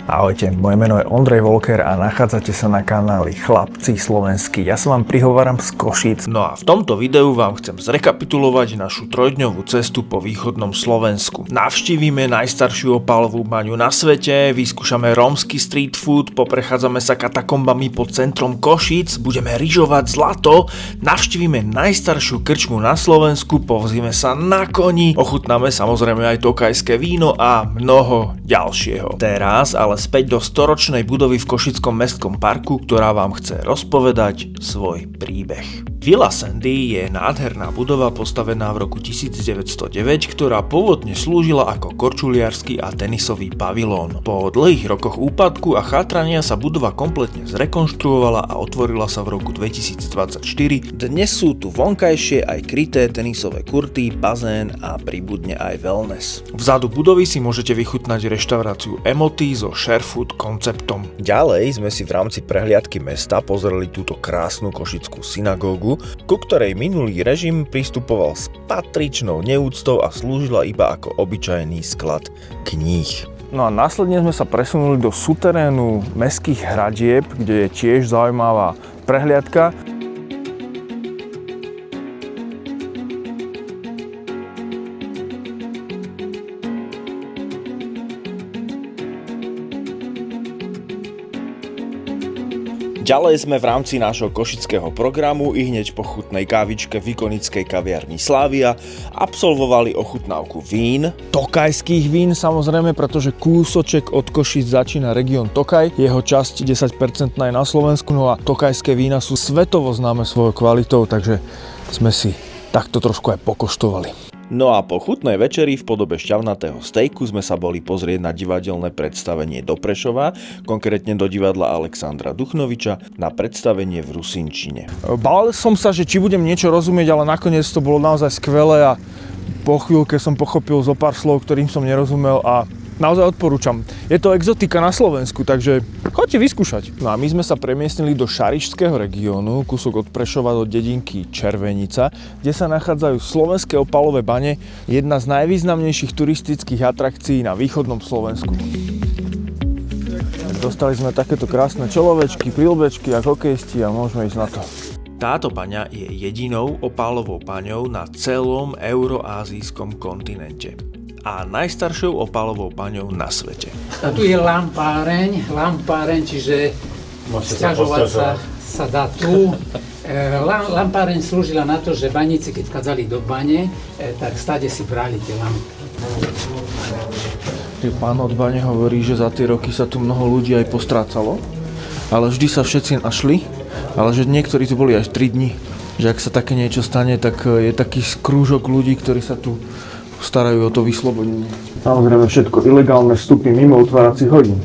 Ahojte, moje meno je Ondrej Volker a nachádzate sa na kanáli Chlapci slovenskí. Ja sa vám prihováram z Košíc. No a v tomto videu vám chcem zrekapitulovať našu trojdňovú cestu po východnom Slovensku. Navštívime najstaršiu opálovú baňu na svete, vyskúšame rómsky street food, poprechádzame sa katakombami pod centrom Košíc, budeme ryžovať zlato, navštívime najstaršiu krčmu na Slovensku, povozíme sa na koni, ochutnáme samozrejme aj tokajské víno a mnoho ďalšieho. Teraz ale späť do storočnej budovy v Košickom mestskom parku, ktorá vám chce rozpovedať svoj príbeh. Villa Sandy je nádherná budova postavená v roku 1909, ktorá pôvodne slúžila ako korčuliarsky a tenisový pavilón. Po dlhých rokoch úpadku a chátrania sa budova kompletne zrekonštruovala a otvorila sa v roku 2024. Dnes sú tu vonkajšie aj kryté tenisové kurty, bazén a pribudne aj wellness. Vzadu budovy si môžete vychutnať reštauráciu Emoty so sharefood konceptom. Ďalej sme si v rámci prehliadky mesta pozreli túto krásnu košickú synagógu, ku ktorej minulý režim pristupoval s patričnou neúctou a slúžila iba ako obyčajný sklad kníh. No a následne sme sa presunuli do suterénu mestských hradieb, kde je tiež zaujímavá prehliadka. Ďalej sme v rámci nášho košického programu i hneď po chutnej kávičke v ikonickej kaviarni Slavia absolvovali ochutnávku vín. Tokajských vín samozrejme, pretože kúsoček od Košíc začína región Tokaj. Jeho časť 10% je na Slovensku, no a tokajské vína sú svetovo známe svojou kvalitou, takže sme si takto trošku aj pokoštovali. No a po chutnej večeri v podobe šťavnatého stejku sme sa boli pozrieť na divadelné predstavenie do Prešova, konkrétne do divadla Alexandra Duchnoviča, na predstavenie v Rusinčine. Bál som sa, že či budem niečo rozumieť, ale nakoniec to bolo naozaj skvelé a po chvíľke som pochopil zo pár slov, ktorým som nerozumel a naozaj odporúčam. Je to exotika na Slovensku, takže choďte vyskúšať. No a my sme sa premiestnili do Šarišského regiónu, kúsok od Prešova do dedinky Červenica, kde sa nachádzajú slovenské opálové bane, jedna z najvýznamnejších turistických atrakcií na východnom Slovensku. Dostali sme takéto krásne čelovečky, prilbečky a hokejisti a môžeme ísť na to. Táto baňa je jedinou opálovou baňou na celom euroázijskom kontinente a najstaršou opálovou baňou na svete. A tu je lampáreň, čiže sťažovať sa dá tu. Lampáreň slúžila na to, že baníci, keď vchádzali do bane, tak stade si brali tie lampy. Pán od bane hovorí, že za tie roky sa tu mnoho ľudí aj postrácalo, ale vždy sa všetci našli, ale že niektorí tu boli až 3 dni. Že ak sa také niečo stane, tak je taký krúžok ľudí, ktorí sa tu starajú o to vyslobodenie. Samozrejme všetko ilegálne vstupy mimo otváracích hodín.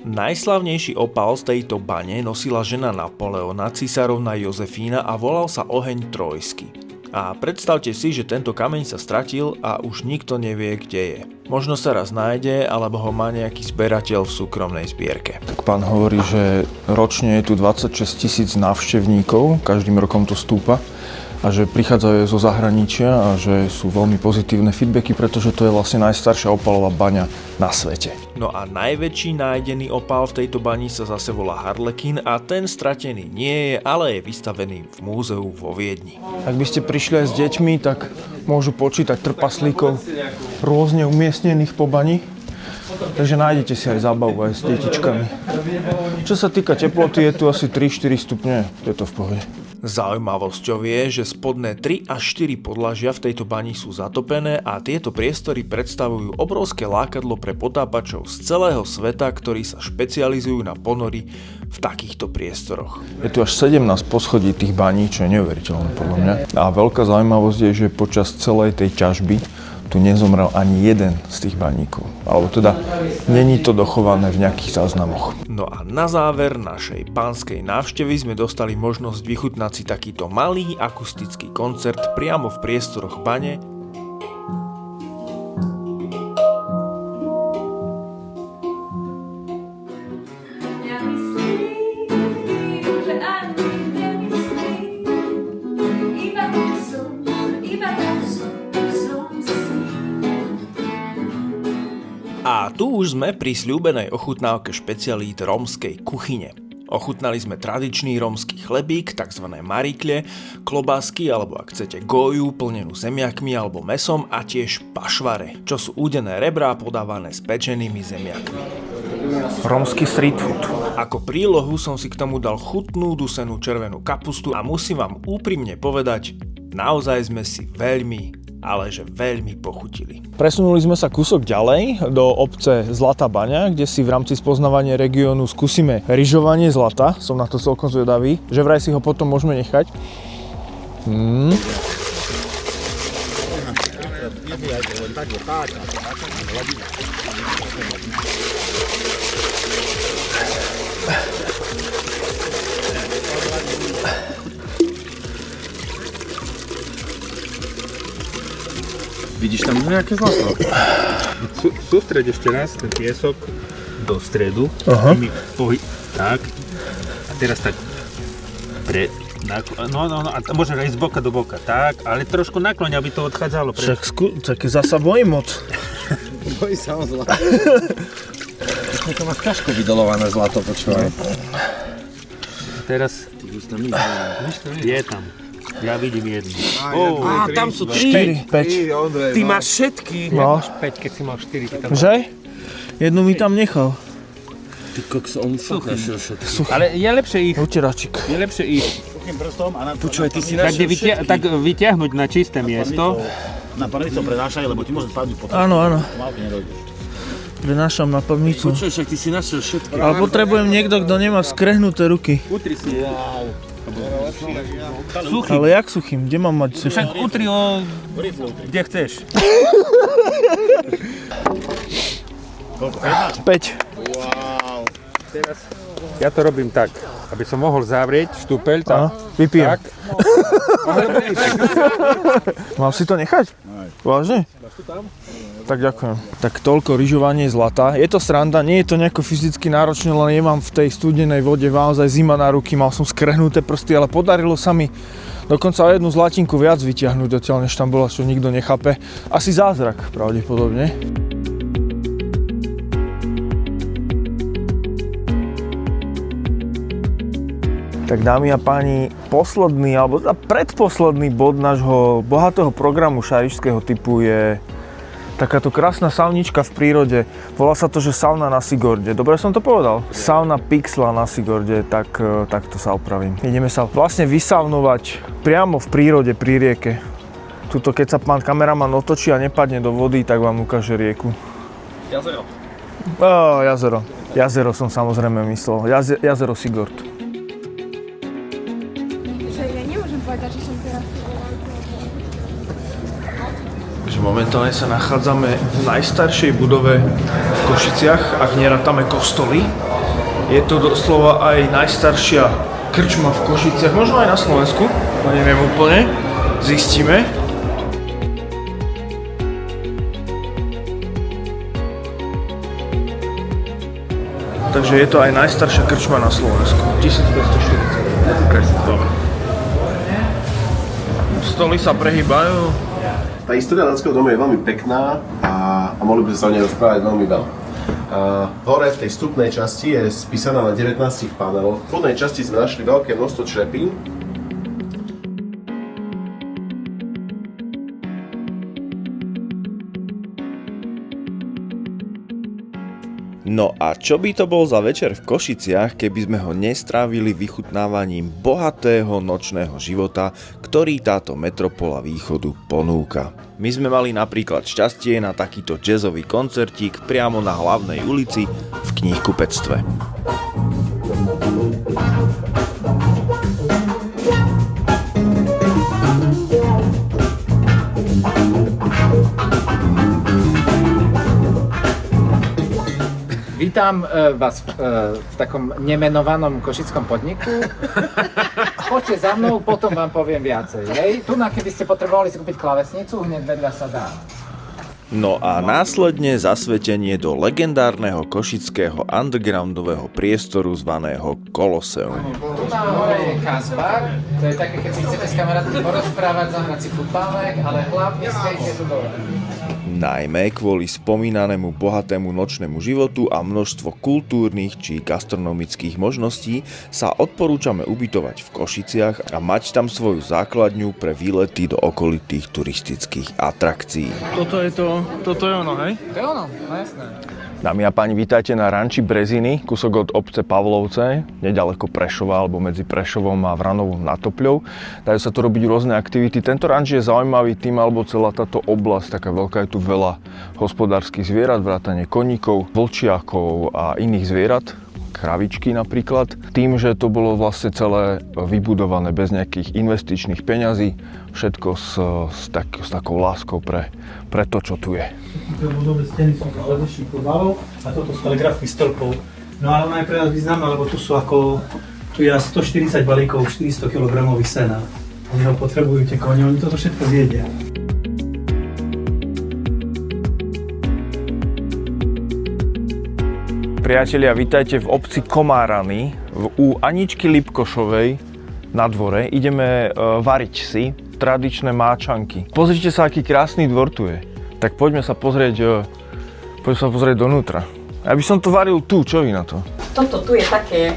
Najslavnejší opál z tejto bane nosila žena Napoleona, cisárovna Jozefína a volal sa oheň trojský. A predstavte si, že tento kameň sa stratil a už nikto nevie, kde je. Možno sa raz nájde, alebo ho má nejaký zberateľ v súkromnej zbierke. Tak pán hovorí, že ročne je tu 26 000 návštevníkov, každým rokom to stúpa. A že prichádzajú zo zahraničia a že sú veľmi pozitívne feedbacky, pretože to je vlastne najstaršia opálová baňa na svete. No a najväčší nájdený opál v tejto bani sa zase volá Harlekin a ten stratený nie je, ale je vystavený v múzeu vo Viedni. Ak by ste prišli aj s deťmi, tak môžu počítať trpaslíkov rôzne umiestnených po bani. Takže nájdete si aj zábavu aj s detičkami. Čo sa týka teploty, je tu asi 3-4 stupne, je to v pohode. Zaujímavosťou je, že spodné 3 až 4 podlažia v tejto bani sú zatopené a tieto priestory predstavujú obrovské lákadlo pre potápačov z celého sveta, ktorí sa špecializujú na ponory v takýchto priestoroch. Je tu až 17 poschodí tých baní, čo je neuveriteľné podľa mňa. A veľká zaujímavosť je, že počas celej tej ťažby tu nezomrel ani jeden z tých baníkov. Alebo teda, není to dochované v nejakých záznamoch. No a na záver našej pánskej návštevy sme dostali možnosť vychutnať si takýto malý akustický koncert priamo v priestoroch bane. A tu už už sme pri sľúbenej ochutnávke špecialít rómskej kuchyne. Ochutnali sme tradičný rómsky chlebík, tzv. Marikle, klobásky alebo ak chcete goju plnenú zemiakmi alebo mesom a tiež pašvare, čo sú údené rebrá podávané s pečenými zemiakmi. Rómsky street food. Ako prílohu som si k tomu dal chutnú dusenú červenú kapustu a musím vám úprimne povedať, naozaj sme si veľmi, ale že veľmi pochutili. Presunuli sme sa kúsok ďalej do obce Zlatá Baňa, kde si v rámci spoznávania regiónu skúsime ryžovanie zlata. Som na to celkom zvedavý, že vraj si ho potom môžeme nechať. Vidíš tam nejaké zlato? Sústreď ešte raz ten piesok do stredu. Tak. A teraz tak no a môžem aj z boka do boka. Tak, ale trošku nakloň, aby to odchádzalo. Tak zasa bojím moc. Bojí sa o zlato. To máš ťažko vydolované zlato, počúvaj. Teraz je tam. Ja vidím jednu. Tam sú 3. 5. Ty máš všetky. No. 5, keď si mal 4. Že? Jednu mi tam nechal. Ty koks, on fakt našiel všetky. Ale je lepšie ich. Utieračik. Je lepšie ich. Počúvaj, ty si Tak, našiel všetky. tak vyťahnuť na čisté miesto. Na palico prenášaj, lebo ti môže spadnúť potom. Áno. Malky nedojdeš. Prenášam na pevnicu. Počúvaj, však ty si našiel všetky. Ale potrebujem niekto, kto nemá skrehnuté ruky. Utri si. Ale jak suchým? Kde mám mať suchým? Však utri ho, kde chceš. 5. Teraz ja to robím tak, aby som mohol zavrieť štúpeľ. Vypijem. Tak. Mám si to nechať? Vážne? Tak ďakujem. Tak toľko ryžovanie zlata. Je to sranda, nie je to nejako fyzicky náročné, len nemám v tej studenej vode naozaj zima na ruky, mal som skrehnuté prsty, ale podarilo sa mi dokonca o jednu zlatinku viac vyťahnuť odtiaľ, než tam bola, čo nikto nechápe. Asi zázrak pravdepodobne. Tak dámy a páni, posledný alebo predposledný bod nášho bohatého programu šarišského typu je takáto krásna saunička v prírode. Volá sa to, že sauna na Sigorde. Dobre som to povedal? Sauna Pixla na Sigorde, tak to sa opravím. Ideme sa vlastne vysaunovať priamo v prírode pri rieke. Tuto keď sa pán kameraman otočí a nepadne do vody, tak vám ukáže rieku. Jazero. Jazero. Jazero som samozrejme myslel. Jazero Sigord. Ja nemôžem povedať, že som teraz. Momentálne sa nachádzame v najstaršej budove v Košiciach, ak nerátame kostoly. Je to doslova aj najstaršia krčma v Košiciach, možno aj na Slovensku, to neviem úplne, zistíme. Takže je to aj najstaršia krčma na Slovensku, 1540. Dobre. Stoly sa prehýbajú. Tá história Danského domu je veľmi pekná a mohli by sme sa o nej rozprávať veľmi veľa. Hore v tej vstupnej časti je spísaná na 19 paneloch. V spodnej časti sme našli veľké množstvo črepín. No a čo by to bol za večer v Košiciach, keby sme ho nestrávili vychutnávaním bohatého nočného života, ktorý táto metropola východu ponúka. My sme mali napríklad šťastie na takýto jazzový koncertík priamo na hlavnej ulici v knihkupectve. Vítam vás v takom nemenovanom košickom podniku. Poďte za mnou, potom vám poviem viacej. Hej? Tu, keby ste potrebovali si kúpiť klávesnicu, hneď vedľa sa dá. No a následne zasvetenie do legendárneho košického undergroundového priestoru zvaného Koloseum. Tu na hore je Kasbar, to je také, keď si chcete s kamarátmi porozprávať, zahrať si futbálek, ale hlavne skate je tu dole. Najmä kvôli spomínanému bohatému nočnému životu a množstvo kultúrnych či gastronomických možností sa odporúčame ubytovať v Košiciach a mať tam svoju základňu pre výlety do okolitých turistických atrakcií. Toto je ono, hej? To je ono, no jasné. Dámy a páni, vítajte na ranči Breziny, kúsok od obce Pavlovce, nedaleko Prešova alebo medzi Prešovom a Vranovom nad Topľou. Dajú sa tu robiť rôzne aktivity. Tento ranč je zaujímavý tým, alebo celá táto oblasť, taká veľká, je tu veľa hospodárskych zvierat, vrátane koníkov, vlčiakov a iných zvierat, kravičky napríklad. Tým, že to bolo vlastne celé vybudované bez nejakých investičných peňazí, všetko s takou láskou pre to, čo tu je. Tie budové steny sú z ledečných podvalov a toto z telegrafných stĺpov. No ale ona je pre nás významná, lebo tu je 140 balíkov 400 kg sena. Oni ho potrebujú, tie kone, oni toto všetko zjedia. Priatelia, vítajte v obci Komárany u Aničky Lipkošovej na dvore. Ideme variť si tradičné máčanky. Pozrite sa, aký krásny dvor tu je. Tak poďme sa pozrieť donútra. Ja by som to varil tu, čo vy na to? Toto tu je také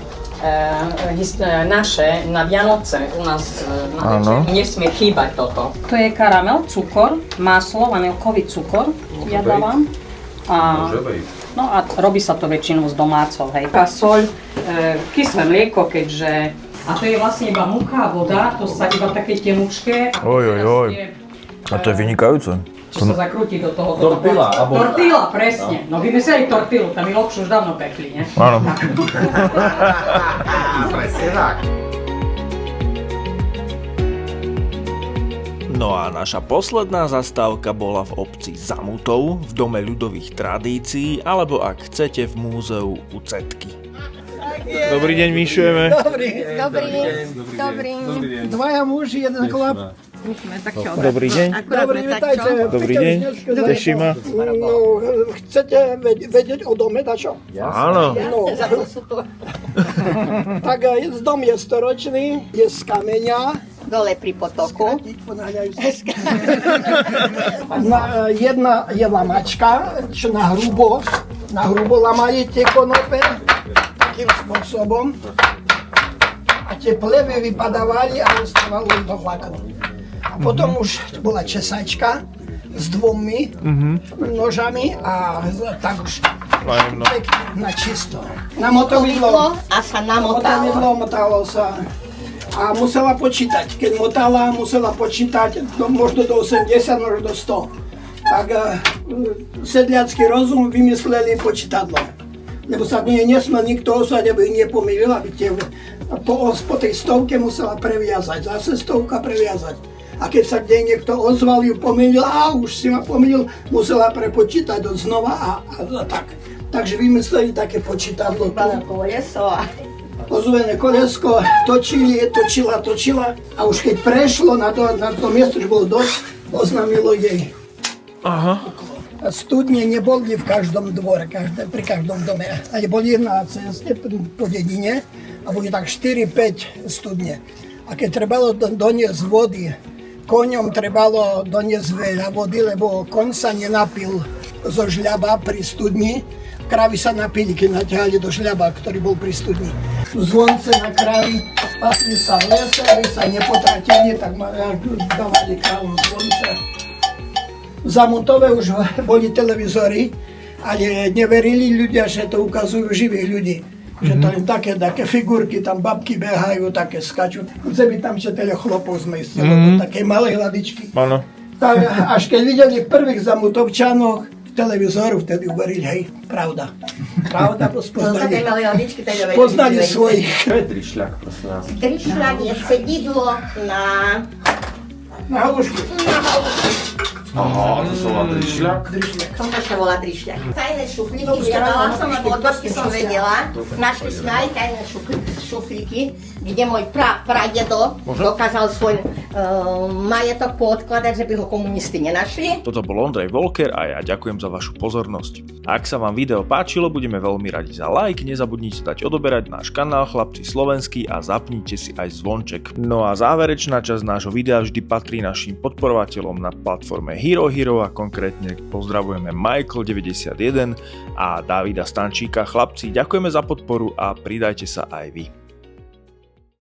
naše na Vianoce u nás na večer. Nesmie chýbať toto. To je karamel, cukor, maslo, vanilkový cukor, ja dávam. No a robí sa to väčšinou z domácov, hej. A soľ, kyslé mlieko, keďže... A to je vlastne iba múka a voda, to sa iba také tenučké. Oj. A to je vynikajúce. Čo sa zakrúti do toho. Tortilla, alebo... Tortilla, presne. No vymysleli tortillu, tam je Lokšu už dávno pekli, ne? Áno. Presne tak. No a naša posledná zastávka bola v obci Zamutov, v Dome ľudových tradícií, alebo ak chcete v múzeu u Cetky. Dobrý deň, myšujeme. Dobrý. Dvaja muži, jeden chlap. Dobrý deň. Dobrý deň. Teší ma. No, chcete vedieť o dome, dačo? Áno. No, tak dom je storočný, je z kameňa. Dole pri potoku. Jedna je lamačka, čo na hrubo lamajú tie konope takým spôsobom. A tie plevy vypadávali a ostávalo iba vlákno. A potom už bola česačka s dvomi nožami a tak už pekne na čisto. Na motovidlo A sa namotalo. motalo sa. A musela počítať. Keď motala, musela počítať možno do 80, možno do 100. Tak sedliacký rozum vymysleli počítadlo. Lebo sa nesmel nikto osať, aby nepomýlil, aby po tej stovke musela previazať. Zase stovka previazať. A keď sa kde niekto ozval, ju pomýlil, už si ma pomýlil, musela prepočítať od znova a tak. Takže vymysleli také počítadlo. Ozvené kolesko, točila a už keď prešlo na to miesto, že bolo dosť, oznámilo jej. Aha. Studne neboli v každom dvore, pri každom dome, ale boli na ceste po dedine a boli tak 4-5 studne. A keď trebalo doniesť vody, koňom trebalo doniesť veľa vody, lebo koň sa nenapil zo žľaba pri studni. Kravy sa napili, keď naťahali do žľaba, ktorý bol pri studni. Zvonce na kravy, pasli sa v lese, aby sa nepotratili, tak dávali kravom zvonce. V Zamutove už boli televízory, ale neverili ľudia, že to ukazujú živých ľudí. Že to len také figurky, tam babky behajú, také skačú. By tam četeli chlopov z mesta, také malé hladičky. Áno. Tak až keď videli prvých Zamutovčanov v televízoru, vtedy uverili, hej, pravda. Pravda, poznali svojich. Čo je trišľak, prosím vás? Trišľak je sedidlo na halušky. Aha, to sa volá trišľak? Toto sa volá trišľak. Tajné šuflíky, vyjadala som, lebo od dosky som vedela. Našli sme aj tajné šuflíky, kde môj pradedo dokázal svoj majetok poodkladať, že by ho komunisti nenašli. Toto bol Ondrej Volker a ja ďakujem za vašu pozornosť. Ak sa vám video páčilo, budeme veľmi radi za like, nezabudnite dať odoberať náš kanál Chlapci slovenskí a zapnite si aj zvonček. No a záverečná časť nášho videa vždy patrí našim podporovateľom na platforme Hero a konkrétne pozdravujeme Michael91 a Davida Stančíka. Chlapci, ďakujeme za podporu a pridajte sa aj vy.